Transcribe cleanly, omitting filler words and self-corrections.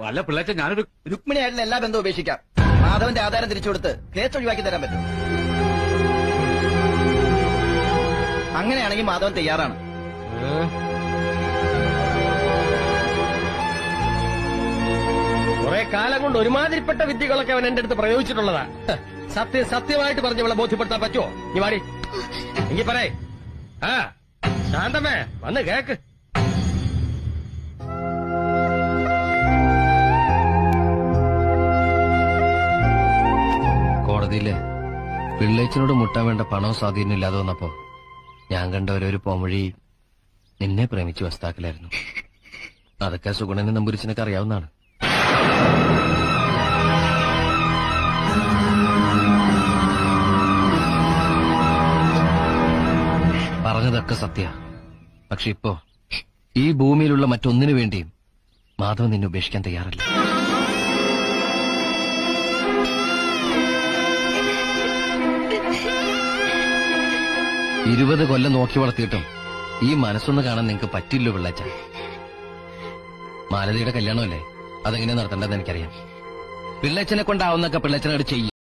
അല്ല പിള്ളേച്ച ഞാനൊരു രുക്മിണിയായിട്ടുള്ള എല്ലാ ബന്ധവും ഉപേക്ഷിക്കാം. മാധവന്റെ ആധാരം തിരിച്ചു കൊടുത്ത് കേസ് ഒഴിവാക്കി തരാൻ പറ്റും. അങ്ങനെയാണെങ്കിൽ മാധവൻ തയ്യാറാണ്. കുറെ കാലം കൊണ്ട് ഒരുമാതിരിപ്പെട്ട വിദ്യകളൊക്കെ അവൻ എന്റെ അടുത്ത് പ്രയോഗിച്ചിട്ടുള്ളതാ. സത്യമായിട്ട് പറഞ്ഞ് അവളെ ബോധ്യപ്പെടുത്താൻ പറ്റുമോ? നീ വാടി, എങ്കിൽ പറയേ. ആ ശാന്തമേ, വന്ന് കേക്ക്. കോടതിയില് പിള്ളേച്ചനോട് മുട്ടാൻ വേണ്ട പണവും സ്വാധീനം ഇല്ലാതെ വന്നപ്പോ ഞാൻ കണ്ട ഒരു പോംവഴി നിന്നെ പ്രേമിച്ച് വസ്താക്കലായിരുന്നു. അതൊക്കെ സുഗുണനെ നമ്പൂരിച്ചനൊക്കെ അറിയാവുന്നതാണ്. പറഞ്ഞതൊക്കെ സത്യ. പക്ഷെ ഇപ്പോ ഈ ഭൂമിയിലുള്ള മറ്റൊന്നിനു വേണ്ടിയും മാധവൻ നിന്നെ ഉപേക്ഷിക്കാൻ തയ്യാറല്ല. ഇരുപത് കൊല്ലം നോക്കി വളർത്തിയിട്ടും ഈ മനസ്സൊന്ന് കാണാൻ നിങ്ങൾക്ക് പറ്റില്ലോ പിള്ളേച്ച. മാലതിയുടെ കല്യാണമല്ലേ, അതെങ്ങനെയാ നടത്തേണ്ടതെന്ന് എനിക്കറിയാം. പിള്ളേച്ചനെ കൊണ്ടാവുന്നൊക്കെ പിള്ളേച്ചനോട് ചെയ്യും.